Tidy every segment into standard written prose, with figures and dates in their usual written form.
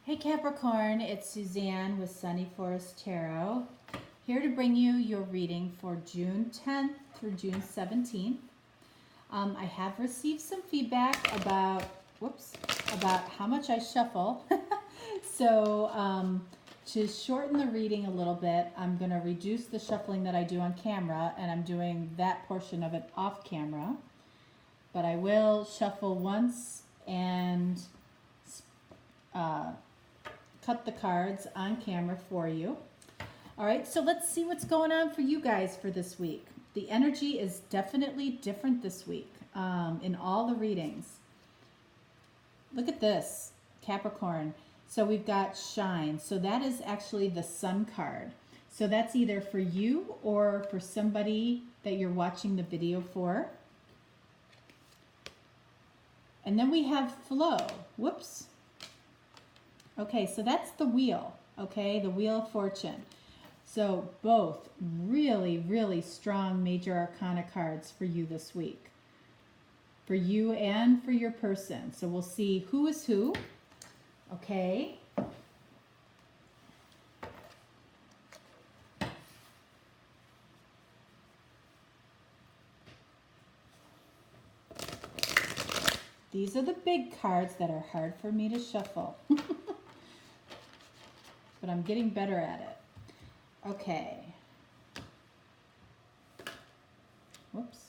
Hey Capricorn, it's Suzanne with Sunny Forest Tarot, here to bring you your reading for June 10th through June 17th. I have received some feedback about how much I shuffle. So to shorten the reading a little bit, I'm going to reduce the shuffling that I do on camera, and I'm doing that portion of it off camera. But I will shuffle once and cut the cards on camera for you. All right, so let's see what's going on for you guys for this week. The energy is definitely different this week in all the readings. Look at this, Capricorn. So we've got shine. So that is actually the sun card. So that's either for you or for somebody that you're watching the video for. And then we have flow. Whoops. Okay, so that's the wheel, okay, the Wheel of Fortune. So both really, really strong major arcana cards for you this week. For you and for your person. So we'll see who is who, okay. These are the big cards that are hard for me to shuffle. But I'm getting better at it. Okay. Whoops.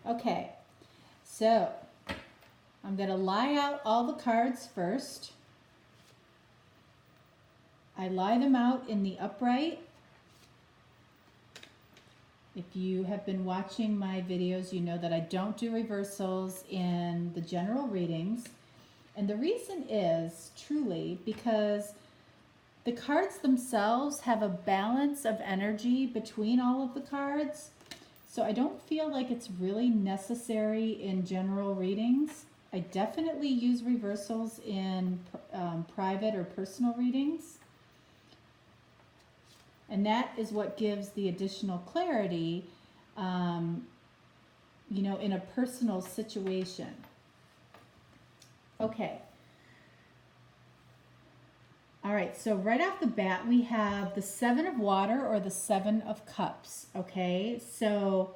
Okay. So I'm going to lie out all the cards first. I lie them out in the upright. If you have been watching my videos, you know that I don't do reversals in the general readings. And the reason is truly because the cards themselves have a balance of energy between all of the cards. So I don't feel like it's really necessary in general readings. I definitely use reversals in private or personal readings. And that is what gives the additional clarity, you know, in a personal situation. Okay. All right, so right off the bat, we have the Seven of Water or the Seven of Cups, okay? So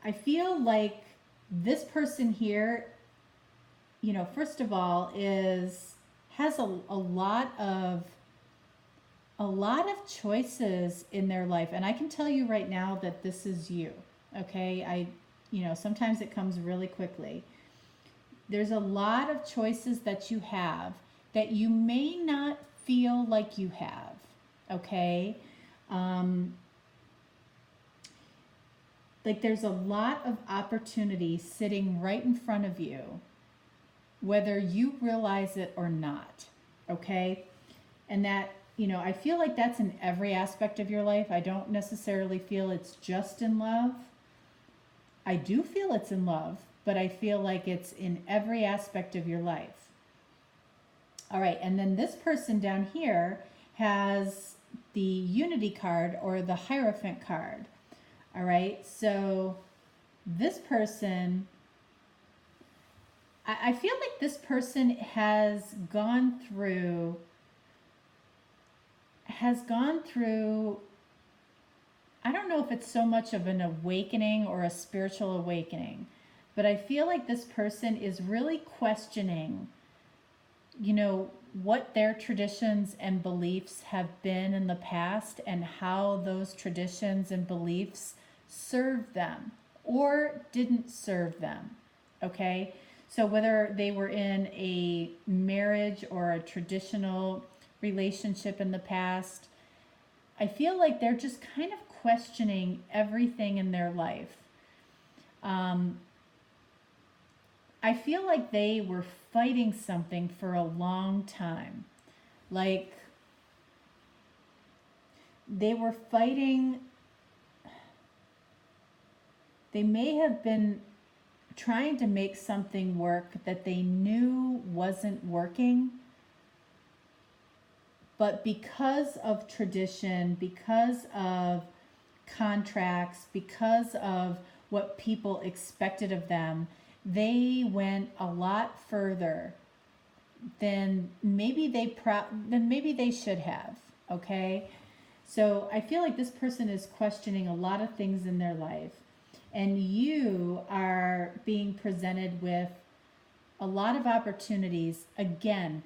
I feel like this person here, you know, first of all, has a lot of choices in their life. And I can tell you right now that this is you, okay? You know, sometimes it comes really quickly. There's a lot of choices that you have that you may not feel like you have, okay? Like there's a lot of opportunity sitting right in front of you, whether you realize it or not, okay? And that, you know, I feel like that's in every aspect of your life. I don't necessarily feel it's just in love. I do feel it's in love, but I feel like it's in every aspect of your life. All right, and then this person down here has the Unity card or the Hierophant card. All right, so this person, I feel like this person has gone through, I don't know if it's so much of an awakening or a spiritual awakening, but I feel like this person is really questioning, you know, what their traditions and beliefs have been in the past and how those traditions and beliefs served them or didn't serve them, okay? So whether they were in a marriage or a traditional relationship in the past, I feel like they're just kind of questioning everything in their life. I feel like they were fighting something for a long time. Like they were fighting, they may have been trying to make something work that they knew wasn't working. But because of tradition, because of contracts, because of what people expected of them, they went a lot further than maybe they should have. Okay, so I feel like this person is questioning a lot of things in their life, and you are being presented with a lot of opportunities. Again,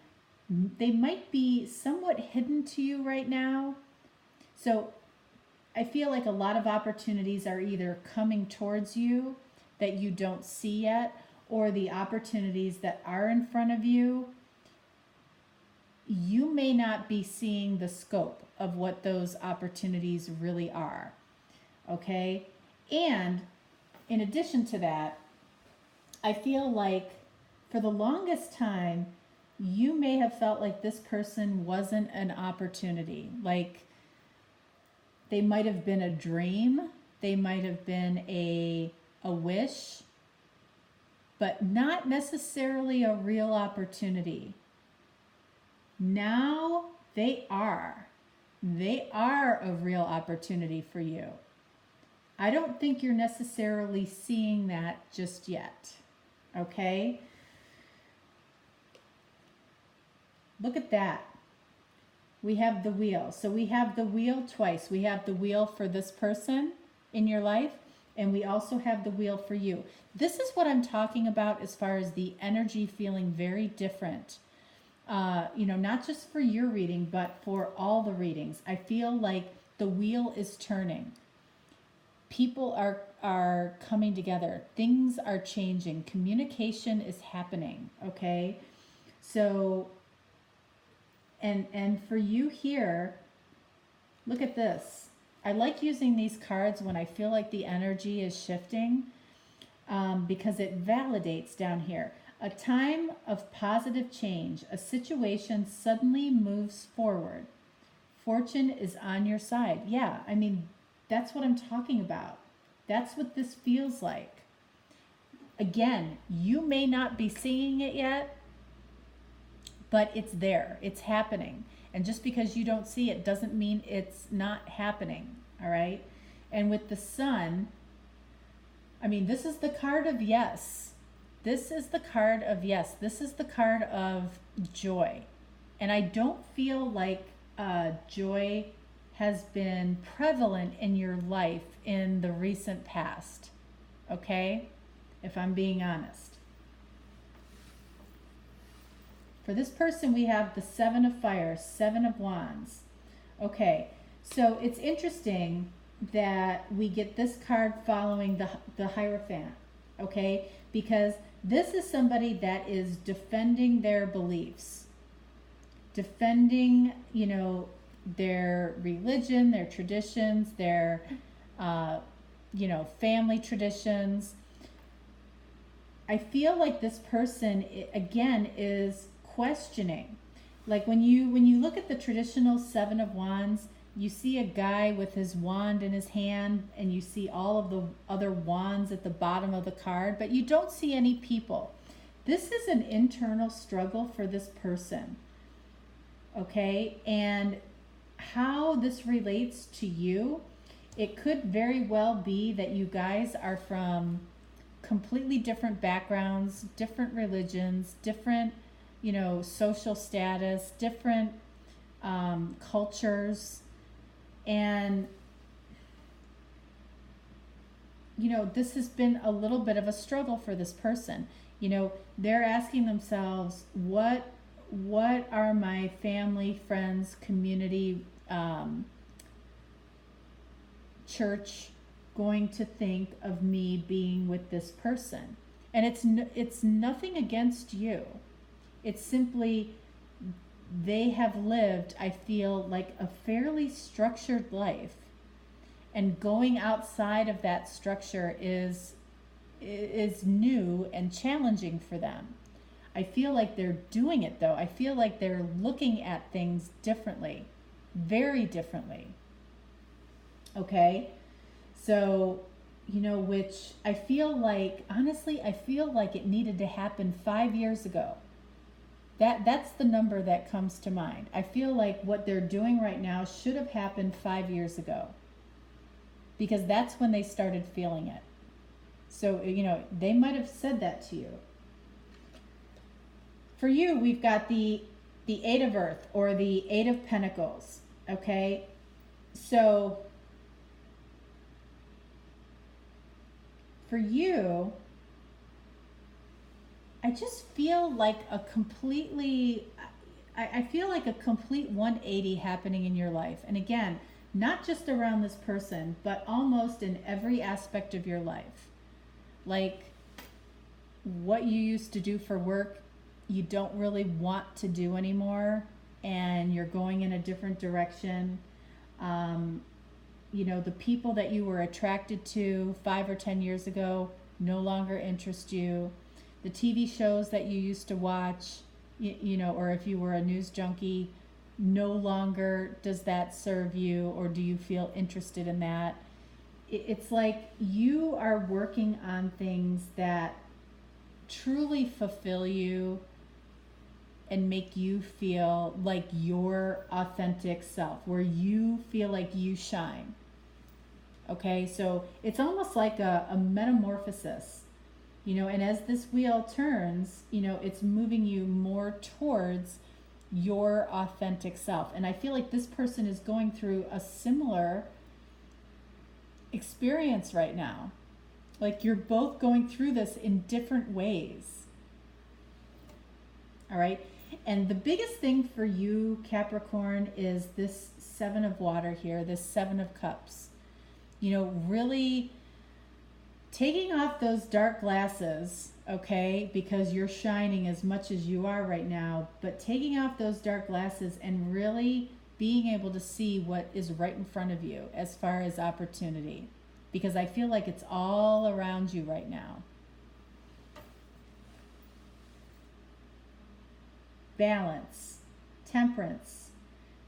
they might be somewhat hidden to you right now. So I feel like a lot of opportunities are either coming towards you that you don't see yet, or the opportunities that are in front of you, you may not be seeing the scope of what those opportunities really are. Okay? And in addition to that, I feel like for the longest time, you may have felt like this person wasn't an opportunity. Like they might have been a dream, they might have been a wish, but not necessarily a real opportunity. Now they are. They are a real opportunity for you. I don't think you're necessarily seeing that just yet. Okay? Look at that. We have the wheel. So we have the wheel twice. We have the wheel for this person in your life, and we also have the wheel for you. This is what I'm talking about as far as the energy feeling very different. Not just for your reading, but for all the readings. I feel like the wheel is turning. People are coming together. Things are changing. Communication is happening. Okay? So, and for you here, look at this. I like using these cards when I feel like the energy is shifting, because it validates down here. A time of positive change. A situation suddenly moves forward. Fortune is on your side. Yeah, I mean, that's what I'm talking about. That's what this feels like. Again, you may not be seeing it yet, but it's there. It's happening. And just because you don't see it doesn't mean it's not happening. All right? And with the sun, I mean, this is the card of yes. This is the card of yes. This is the card of joy. And I don't feel like joy has been prevalent in your life in the recent past. Okay? If I'm being honest. For this person, we have the Seven of Fire, Seven of Wands. Okay, so it's interesting that we get this card following the Hierophant, okay? Because this is somebody that is defending their beliefs, defending, their religion, their traditions, their, family traditions. I feel like this person, again, is questioning. Like when you look at the traditional Seven of Wands, you see a guy with his wand in his hand, and you see all of the other wands at the bottom of the card, but you don't see any people. This is an internal struggle for this person. Okay? And how this relates to you, it could very well be that you guys are from completely different backgrounds, different religions, different social status, different cultures. And, this has been a little bit of a struggle for this person. They're asking themselves, what are my family, friends, community, church going to think of me being with this person? And it's nothing against you. It's simply they have lived, I feel, like a fairly structured life, and going outside of that structure is new and challenging for them. I feel like they're doing it though. I feel like they're looking at things differently, very differently. Okay? So, which I feel like, honestly, I feel like it needed to happen 5 years ago. That's the number that comes to mind. I feel like what they're doing right now should have happened 5 years ago, because that's when they started feeling it. So, they might have said that to you. For you, we've got the Eight of Earth or the Eight of Pentacles. Okay? So, for you, I just feel like a complete 180 happening in your life. And again, not just around this person, but almost in every aspect of your life. Like what you used to do for work, you don't really want to do anymore, and you're going in a different direction. The people that you were attracted to 5 or 10 years ago no longer interest you. The TV shows that you used to watch, or if you were a news junkie, no longer does that serve you, or do you feel interested in that? It's like you are working on things that truly fulfill you and make you feel like your authentic self, where you feel like you shine. Okay, so it's almost like a metamorphosis, and as this wheel turns, it's moving you more towards your authentic self. And I feel like this person is going through a similar experience right now. Like you're both going through this in different ways. All right. And the biggest thing for you, Capricorn, is this Seven of Water here, this Seven of Cups. Really taking off those dark glasses, okay, because you're shining as much as you are right now, but taking off those dark glasses and really being able to see what is right in front of you as far as opportunity, because I feel like it's all around you right now. Balance, temperance,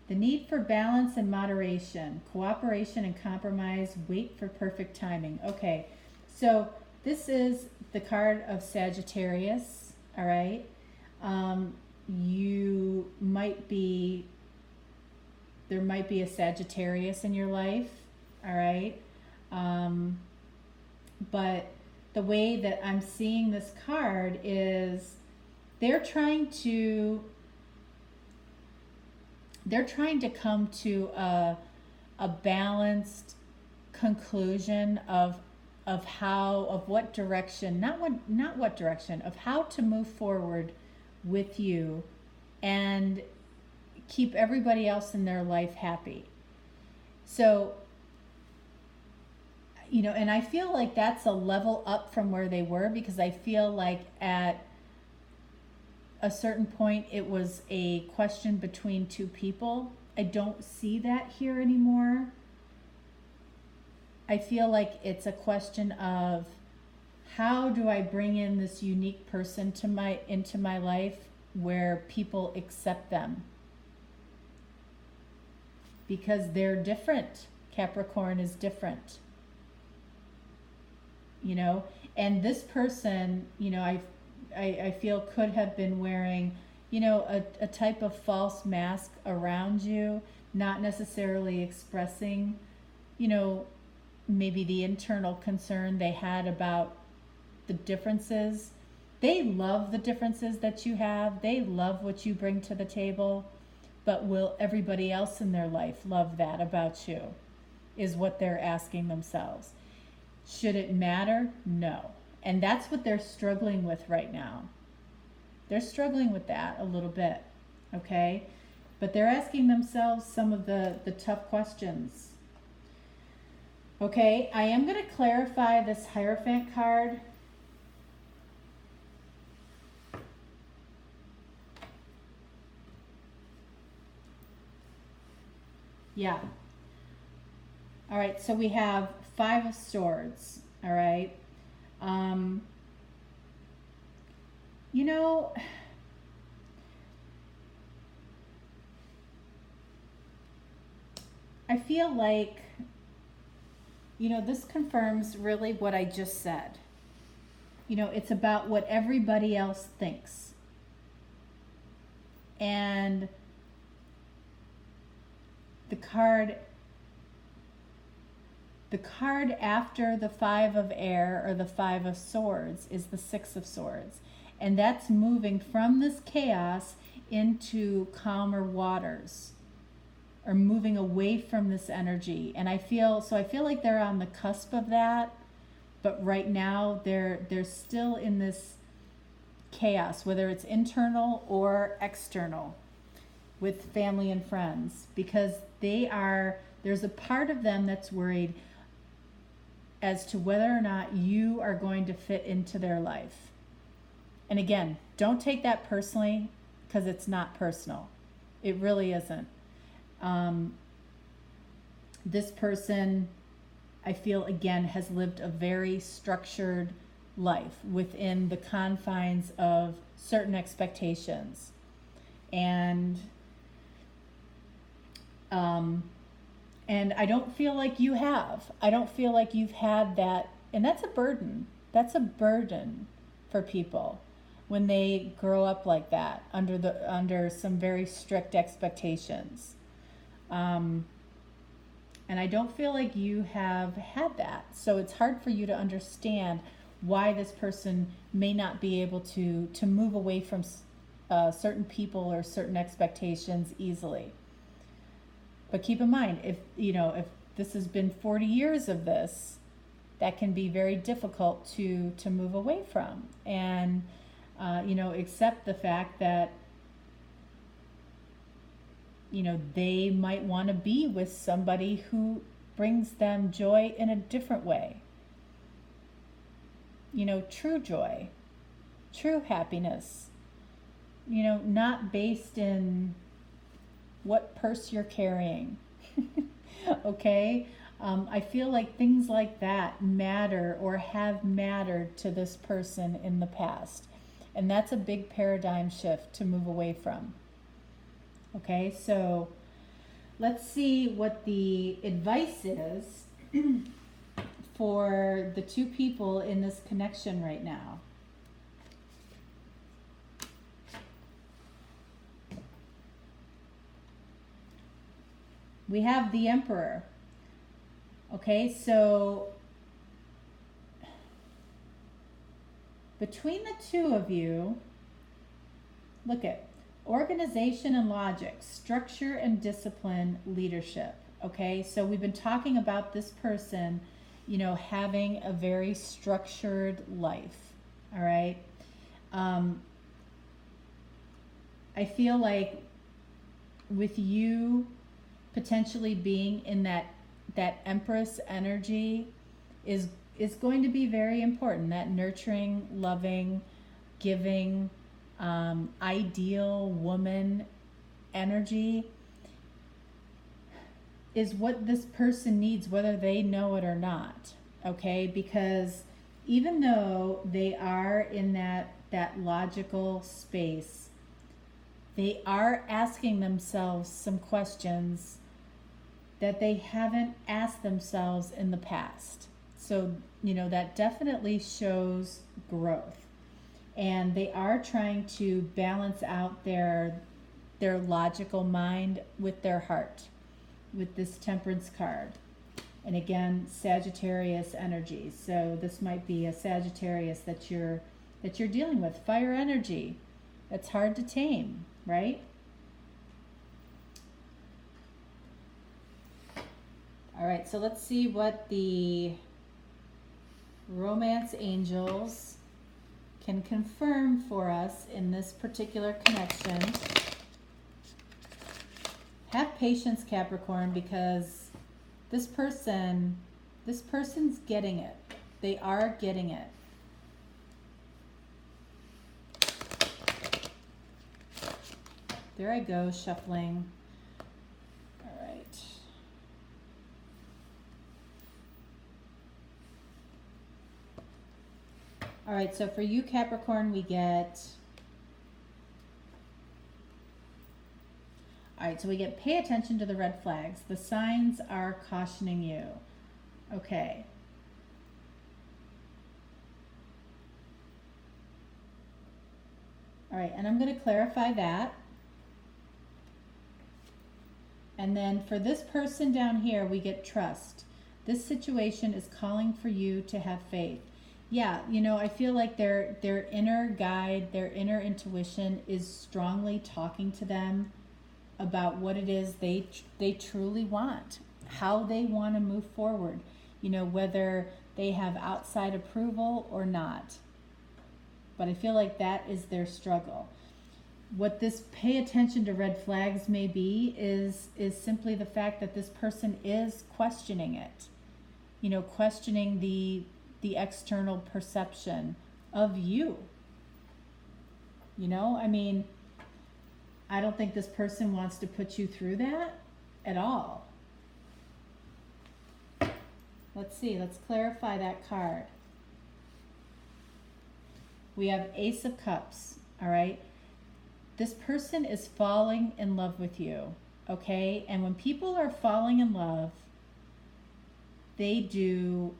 the need for balance and moderation, cooperation and compromise, wait for perfect timing. Okay, so this is the card of Sagittarius, all right? There might be a Sagittarius in your life, all right? But the way that I'm seeing this card is they're trying to come to a balanced conclusion of what direction, not what direction, of how to move forward with you and keep everybody else in their life happy. So, and I feel like that's a level up from where they were, because I feel like at a certain point it was a question between two people. I don't see that here anymore. I feel like it's a question of how do I bring in this unique person into my life where people accept them, because they're different. Capricorn is different, and this person, I feel could have been wearing, a type of false mask around you, not necessarily expressing, maybe the internal concern they had about the differences. They love the differences that you have. They love what you bring to the table. But will everybody else in their life love that about you, is what they're asking themselves. Should it matter? No. And that's what they're struggling with right now. They're struggling with that a little bit, okay? But they're asking themselves some of the tough questions. Okay, I am going to clarify this Hierophant card. Yeah. All right, so we have Five of Swords, all right? I feel like, this confirms really what I just said. It's about what everybody else thinks. And the card The card after the Five of Air or the Five of Swords is the Six of Swords. And that's moving from this chaos into calmer waters, or moving away from this energy. And I feel like they're on the cusp of that, but right now they're still in this chaos, whether it's internal or external with family and friends, because there's a part of them that's worried as to whether or not you are going to fit into their life. And again, don't take that personally, because it's not personal. It really isn't. This person, I feel, again, has lived a very structured life within the confines of certain expectations. And I don't feel like you have. I don't feel like you've had that. And that's a burden. That's a burden for people when they grow up like that, under some very strict expectations. And I don't feel like you have had that. So it's hard for you to understand why this person may not be able to move away from certain people or certain expectations easily. But keep in mind, if this has been 40 years of this, that can be very difficult to move away from. And, accept the fact that, they might want to be with somebody who brings them joy in a different way. True joy, true happiness, not based in what purse you're carrying. Okay? I feel like things like that matter or have mattered to this person in the past. And that's a big paradigm shift to move away from. Okay, so let's see what the advice is for the two people in this connection right now. We have the Emperor. Okay, so between the two of you, look at organization and logic, structure and discipline, leadership. Okay, so we've been talking about this person, having a very structured life. All right. I feel like with you potentially being in that Empress energy is going to be very important. That nurturing, loving, giving, ideal woman energy is what this person needs, whether they know it or not. Okay, because even though they are in that logical space, they are asking themselves some questions that they haven't asked themselves in the past. So, that definitely shows growth. And they are trying to balance out their logical mind with their heart, with this Temperance card. And again, Sagittarius energy. So this might be a Sagittarius that you're dealing with. Fire energy. That's hard to tame, right? All right, so let's see what the romance angels can confirm for us in this particular connection. Have patience, Capricorn, because this person's getting it. They are getting it. There I go, shuffling. All right. All right, so for you, Capricorn, we get... All right, so we get pay attention to the red flags. The signs are cautioning you. Okay. All right, and I'm going to clarify that. And then for this person down here, we get trust. This situation is calling for you to have faith. Yeah, I feel like their inner guide, their inner intuition is strongly talking to them about what it is they truly want, how they want to move forward, whether they have outside approval or not. But I feel like that is their struggle. What this pay attention to red flags may be is simply the fact that this person is questioning it. Questioning the external perception of you. I don't think this person wants to put you through that at all. Let's see, let's clarify that card. We have Ace of Cups, all right? This person is falling in love with you, okay? And when people are falling in love, they do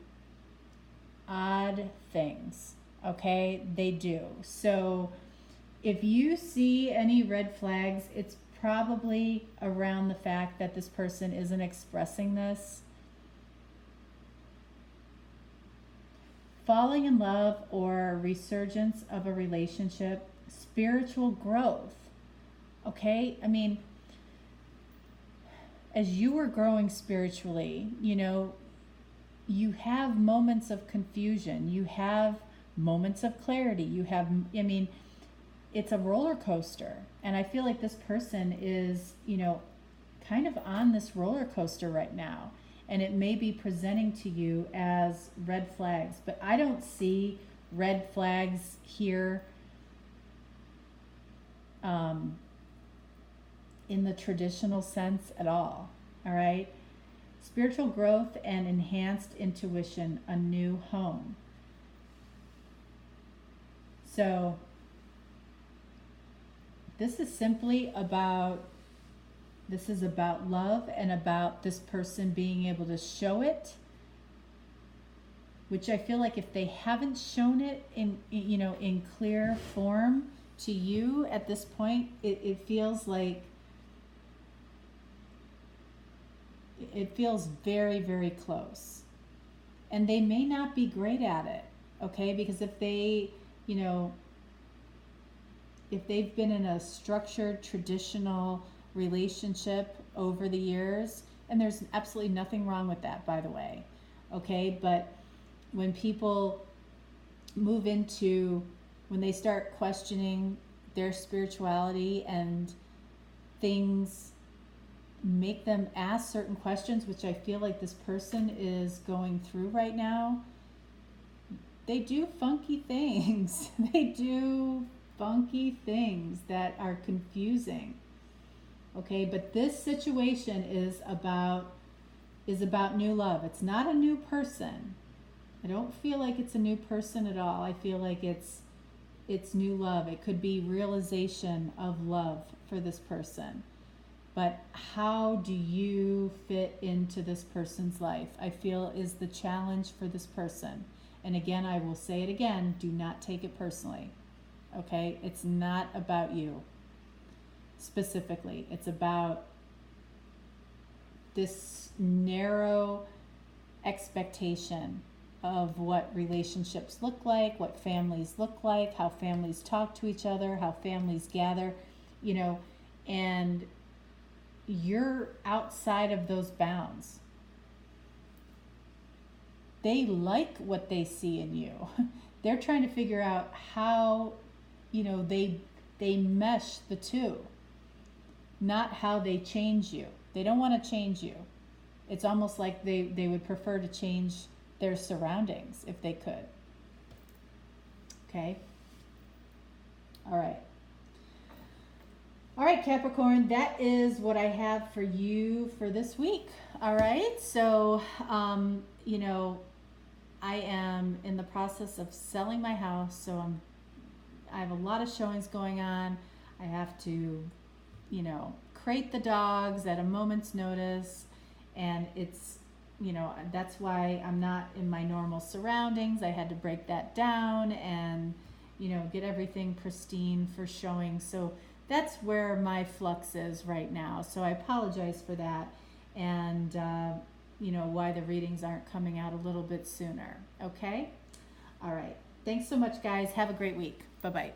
odd things, okay? They do. So if you see any red flags, it's probably around the fact that this person isn't expressing this. Falling in love or resurgence of a relationship, spiritual growth, okay? As you are growing spiritually, you have moments of confusion, you have moments of clarity, it's a roller coaster. And I feel like this person is, kind of on this roller coaster right now. And it may be presenting to you as red flags, but I don't see red flags here in the traditional sense at all right? Spiritual growth and enhanced intuition, a new home. So this is about love and about this person being able to show it, which I feel like if they haven't shown it in clear form to you at this point, it feels like it feels very, very close. And they may not be great at it, okay? Because if they, if they've been in a structured, traditional relationship over the years, and there's absolutely nothing wrong with that, by the way, okay? But when people when they start questioning their spirituality and things make them ask certain questions, which I feel like this person is going through right now, they do funky things. They do funky things that are confusing. Okay, but this situation is about new love. It's not a new person. I don't feel like it's a new person at all. I feel like it's new love. It could be realization of love for this person. But how do you fit into this person's life, I feel, is the challenge for this person. And again, I will say it again, do not take it personally. Okay? It's not about you specifically. It's about this narrow expectation of what relationships look like, what families look like, how families talk to each other, how families gather, and you're outside of those bounds. They like what they see in you. They're trying to figure out how, they mesh the two, not how they change you. They don't want to change you. It's almost like they would prefer to change their surroundings if they could. Okay? All right, Capricorn, that is what I have for you for this week. All right, so, I am in the process of selling my house, so I have a lot of showings going on. I have to, crate the dogs at a moment's notice, and it's, that's why I'm not in my normal surroundings. I had to break that down and, get everything pristine for showing. So that's where my flux is right now. So I apologize for that. And why the readings aren't coming out a little bit sooner. Okay? All right. Thanks so much, guys. Have a great week. Bye-bye.